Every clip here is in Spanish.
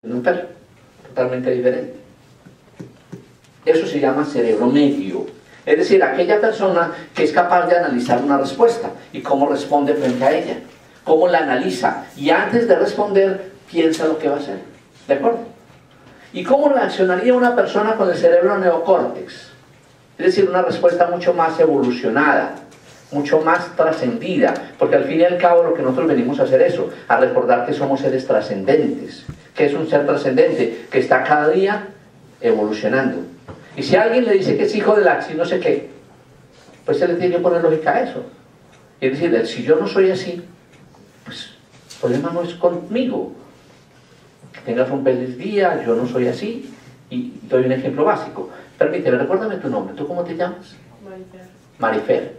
un perro, totalmente diferente. Eso se llama cerebro medio, es decir, aquella persona que es capaz de analizar una respuesta y cómo responde frente a ella, cómo la analiza y antes de responder piensa lo que va a hacer, ¿de acuerdo? ¿Y cómo reaccionaría una persona con el cerebro neocórtex? Es decir, una respuesta mucho más evolucionada, mucho más trascendida, porque al fin y al cabo lo que nosotros venimos a hacer es eso, a recordar que somos seres trascendentes, que es un ser trascendente, que está cada día evolucionando. Y si alguien le dice que es hijo del Axis, no sé qué, pues se le tiene que poner lógica a eso. Es decir, si yo no soy así, pues el problema no es conmigo. Que tengas un feliz día, yo no soy así, y doy un ejemplo básico. Permíteme, recuérdame tu nombre, ¿tú cómo te llamas? Marifer,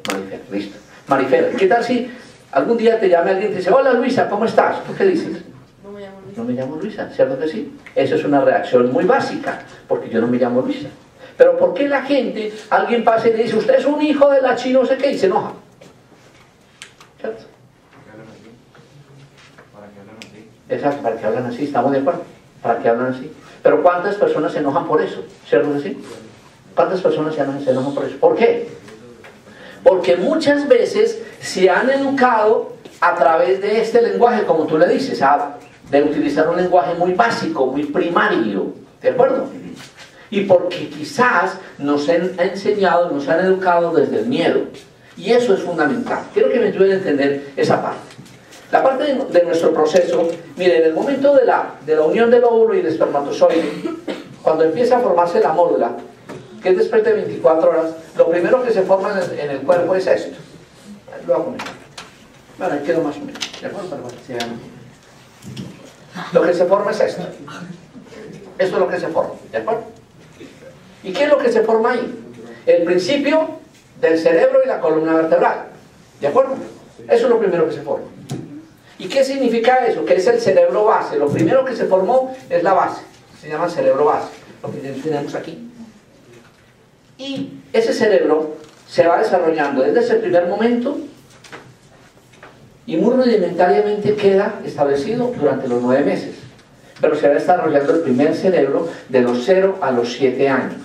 listo. Marifer, ¿qué tal si algún día te llame alguien y te dice, hola Luisa, ¿cómo estás? ¿Tú qué dices? No me llamo Luisa. No me llamo Luisa, ¿cierto que sí? Eso es una reacción muy básica, porque yo no me llamo Luisa. Pero ¿por qué la gente, alguien pasa y le dice, usted es un hijo de la chi no sé qué, y se enoja? ¿Cierto? Exacto, para que hablan así, estamos de acuerdo, para que hablan así. Pero ¿cuántas personas se enojan por eso? ¿Cierto que sí? ¿Cuántas personas se enojan por eso? ¿Por qué? Porque muchas veces se han educado a través de este lenguaje, como tú le dices, de utilizar un lenguaje muy básico, muy primario, ¿de acuerdo? Y porque quizás nos han enseñado, nos han educado desde el miedo. Y eso es fundamental. Quiero que me ayuden a entender esa parte. La parte de nuestro proceso, miren, en el momento de la unión del óvulo y del espermatozoide, cuando empieza a formarse la mórula, que es después de 24 horas, lo primero que se forma en el cuerpo es esto. Lo hago mejor. Bueno, ahí quedó más o menos. ¿De acuerdo? Para que se vean. Lo que se forma es esto. Esto es lo que se forma. ¿De acuerdo? ¿Y qué es lo que se forma ahí? El principio del cerebro y la columna vertebral. ¿De acuerdo? Eso es lo primero que se forma. ¿Y qué significa eso? Que es el cerebro base. Lo primero que se formó es la base. Se llama cerebro base. Lo que tenemos aquí. Y ese cerebro se va desarrollando desde ese primer momento y muy rudimentariamente queda establecido durante los 9 meses. Pero se va desarrollando el primer cerebro de los 0 a los 7 años.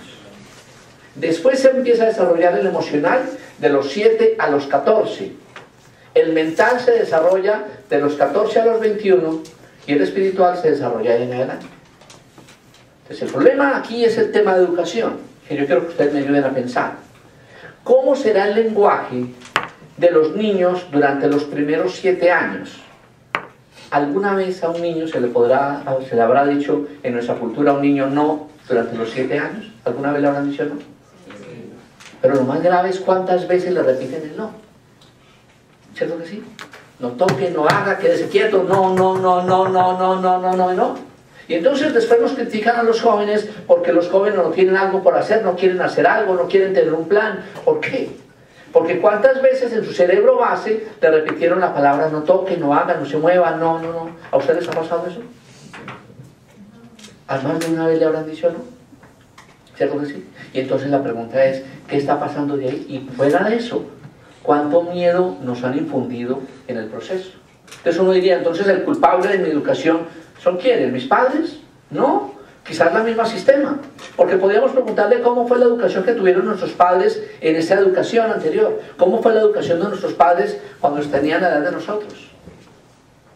Después se empieza a desarrollar el emocional de los 7 a los 14. El mental se desarrolla de los 14 a los 21 y el espiritual se desarrolla en adelante. Entonces el problema aquí es el tema de educación, que yo quiero que ustedes me ayuden a pensar. ¿Cómo será el lenguaje de los niños durante los primeros 7 años? ¿Alguna vez a un niño se le habrá dicho en nuestra cultura a un niño no durante los 7 años? ¿Alguna vez le habrán dicho no? Pero lo más grave es cuántas veces le repiten el no. ¿Cierto que sí? No toque, no haga, quédese quieto, no. Y entonces después nos critican a los jóvenes porque los jóvenes no tienen algo por hacer, no quieren hacer algo, no quieren tener un plan. ¿Por qué? Porque cuántas veces en su cerebro base le repitieron la palabra no toque, no haga, no se mueva, no. ¿A ustedes les ha pasado eso? ¿A más de una vez le habrán dicho no? ¿Cierto que sí? Y entonces la pregunta es, ¿qué está pasando de ahí? Y fuera de eso, ¿cuánto miedo nos han infundido en el proceso? Entonces uno diría, entonces el culpable de mi educación ¿son quiénes? ¿Mis padres? No, quizás la misma sistema. Porque podríamos preguntarle cómo fue la educación que tuvieron nuestros padres en esa educación anterior. ¿Cómo fue la educación de nuestros padres cuando tenían la edad de nosotros?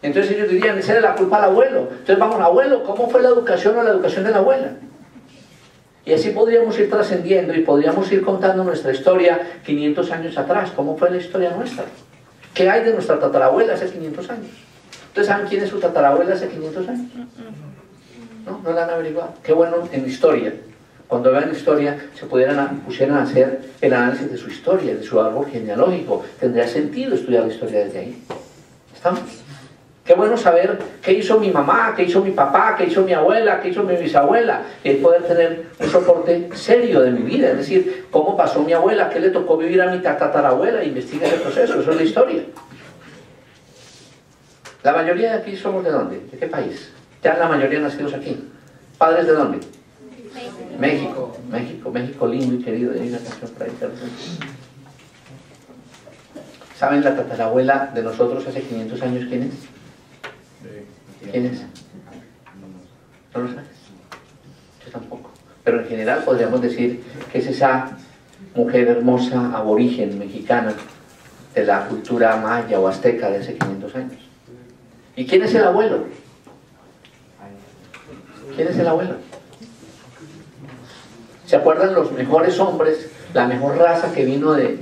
Entonces ellos dirían, esa era la culpa al abuelo. Entonces vamos, abuelo, ¿cómo fue la educación o la educación de la abuela? Y así podríamos ir trascendiendo y podríamos ir contando nuestra historia 500 años atrás. ¿Cómo fue la historia nuestra? ¿Qué hay de nuestra tatarabuela hace 500 años? ¿Ustedes saben quién es su tatarabuela hace 500 años? No la han averiguado. Qué bueno en historia. Cuando vean historia, pusieran a hacer el análisis de su historia, de su árbol genealógico. Tendría sentido estudiar la historia desde ahí. ¿Estamos? Qué bueno saber qué hizo mi mamá, qué hizo mi papá, qué hizo mi abuela, qué hizo mi bisabuela. Y poder tener un soporte serio de mi vida. Es decir, cómo pasó mi abuela, qué le tocó vivir a mi tatarabuela. Investiga ese proceso, eso es la historia. La mayoría de aquí somos ¿de dónde? ¿De qué país? Ya la mayoría nacidos aquí. ¿Padres de dónde? México lindo y querido. Hay una canción por ahí. ¿Saben la tatarabuela de nosotros hace 500 años quién es? ¿Quién es? ¿No lo sabes? Yo tampoco. Pero en general podríamos decir que es esa mujer hermosa, aborigen, mexicana, de la cultura maya o azteca de hace 500 años. ¿Y quién es el abuelo? ¿Quién es el abuelo? ¿Se acuerdan los mejores hombres, la mejor raza que vino de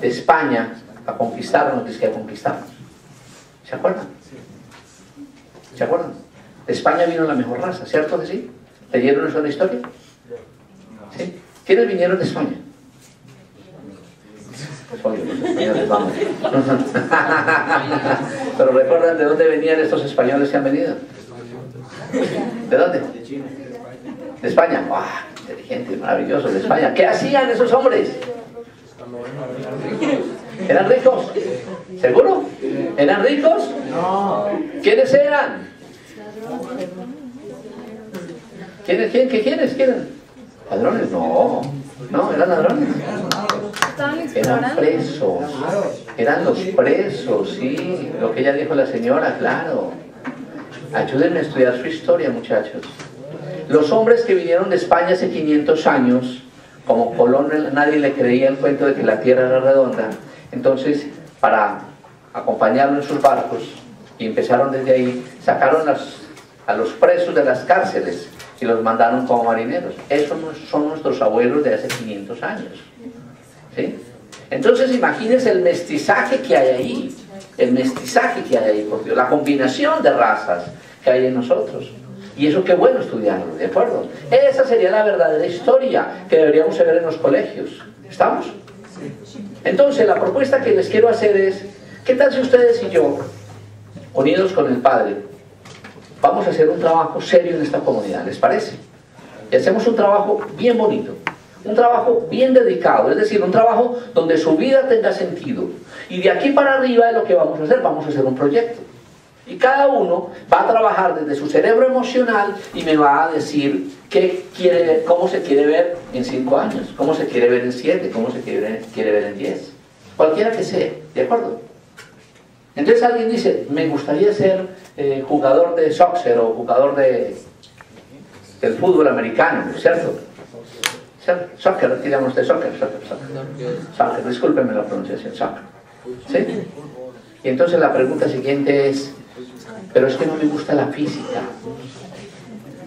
España a conquistarnos, que a conquistarnos? ¿Se acuerdan? ¿Se acuerdan? De España vino la mejor raza, ¿cierto que sí? ¿Leyeron eso en la historia? ¿Sí? ¿Quiénes vinieron de España? Oye, los españoles, vamos. Pero recuerdan de dónde venían estos españoles que han venido. ¿De dónde? De España. ¡Ah! Inteligente, maravilloso, de España. ¿Qué hacían esos hombres? ¿Eran ricos? ¿Seguro? ¿Eran ricos? No. ¿Quiénes eran? ¿Quiénes? ¿Ladrones? No, eran ladrones. Eran presos. Eran los presos, sí. Lo que ella dijo la señora, claro. Ayúdenme a estudiar su historia, muchachos. Los hombres que vinieron de España hace 500 años, como Colón nadie le creía el cuento de que la tierra era redonda, entonces para acompañarlo en sus barcos, y empezaron desde ahí, sacaron a los presos de las cárceles y los mandaron como marineros. Esos son nuestros abuelos de hace 500 años. ¿Sí? Entonces imagínense el mestizaje que hay ahí, por Dios, la combinación de razas que hay en nosotros. Y eso qué bueno estudiarlo, ¿de acuerdo? Esa sería la verdadera historia que deberíamos saber en los colegios. ¿Estamos? Entonces la propuesta que les quiero hacer es, ¿qué tal si ustedes y yo, unidos con el Padre, vamos a hacer un trabajo serio en esta comunidad? ¿Les parece? Y hacemos un trabajo bien bonito, un trabajo bien dedicado, es decir, un trabajo donde su vida tenga sentido. Y de aquí para arriba es lo que vamos a hacer un proyecto. Y cada uno va a trabajar desde su cerebro emocional y me va a decir cómo se quiere ver en 5 años, cómo se quiere ver en 7, cómo se quiere ver en 10. Cualquiera que sea, ¿de acuerdo? Entonces alguien dice, me gustaría ser jugador de soccer o jugador del fútbol americano, ¿cierto? Soccer, digamos de soccer, discúlpenme la pronunciación, soccer. ¿Sí? Y entonces la pregunta siguiente es, pero es que no me gusta la física.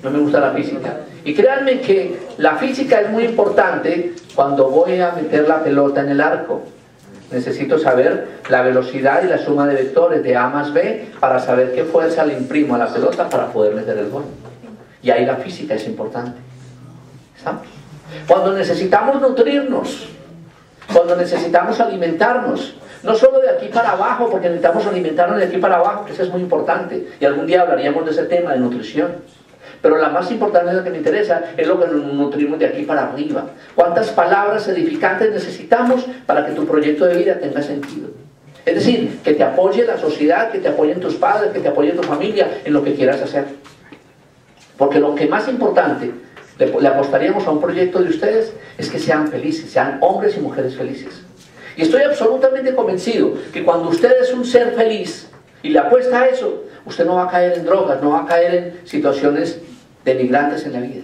No me gusta la física. Y créanme que la física es muy importante cuando voy a meter la pelota en el arco. Necesito saber la velocidad y la suma de vectores de A más B para saber qué fuerza le imprimo a la pelota para poder meter el gol. Y ahí la física es importante. ¿Estamos? Cuando necesitamos nutrirnos, cuando necesitamos alimentarnos, no solo de aquí para abajo, porque necesitamos alimentarnos de aquí para abajo, que eso es muy importante, y algún día hablaríamos de ese tema de nutrición. Pero la más importante, lo que me interesa, es lo que nos nutrimos de aquí para arriba. ¿Cuántas palabras edificantes necesitamos para que tu proyecto de vida tenga sentido? Es decir, que te apoye la sociedad, que te apoyen tus padres, que te apoye tu familia en lo que quieras hacer. Porque lo que más importante le apostaríamos a un proyecto de ustedes es que sean felices, sean hombres y mujeres felices. Y estoy absolutamente convencido que cuando usted es un ser feliz y le apuesta a eso, usted no va a caer en drogas, no va a caer en situaciones denigrantes en la vida.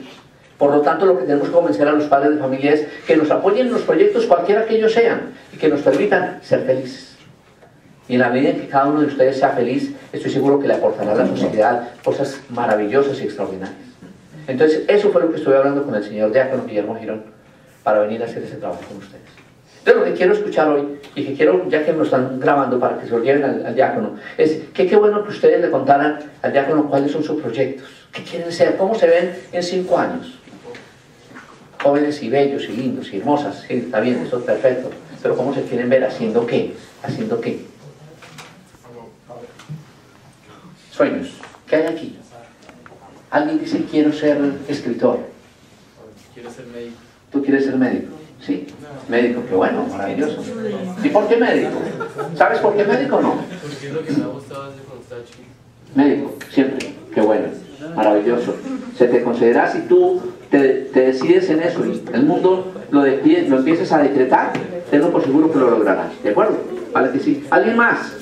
Por lo tanto, lo que tenemos que convencer a los padres de familia es que nos apoyen en los proyectos cualquiera que ellos sean y que nos permitan ser felices. Y en la medida en que cada uno de ustedes sea feliz, estoy seguro que le aportará a la sociedad cosas maravillosas y extraordinarias. Entonces, eso fue lo que estuve hablando con el señor diácono Guillermo Girón para venir a hacer ese trabajo con ustedes. Entonces, lo que quiero escuchar hoy, y que quiero, ya que me lo están grabando para que se lo lleven al diácono, es que qué bueno que ustedes le contaran al diácono cuáles son sus proyectos, qué quieren ser, cómo se ven en 5 años. Jóvenes y bellos y lindos y hermosas, sí, está bien, eso es perfecto, pero cómo se quieren ver haciendo qué, Sueños, ¿qué hay aquí? Alguien dice, quiero ser escritor. Quiero ser médico. ¿Tú quieres ser médico? Sí, médico, qué bueno, maravilloso. ¿Y por qué médico? ¿Sabes por qué médico o no? Porque es lo que me ha gustado desde cuando estaba chiquito. Médico, siempre, qué bueno, maravilloso. Se te concederá si tú te decides en eso y el mundo lo empiezas a decretar, tenlo por seguro que lo lograrás, ¿de acuerdo? Vale que sí. ¿Alguien más?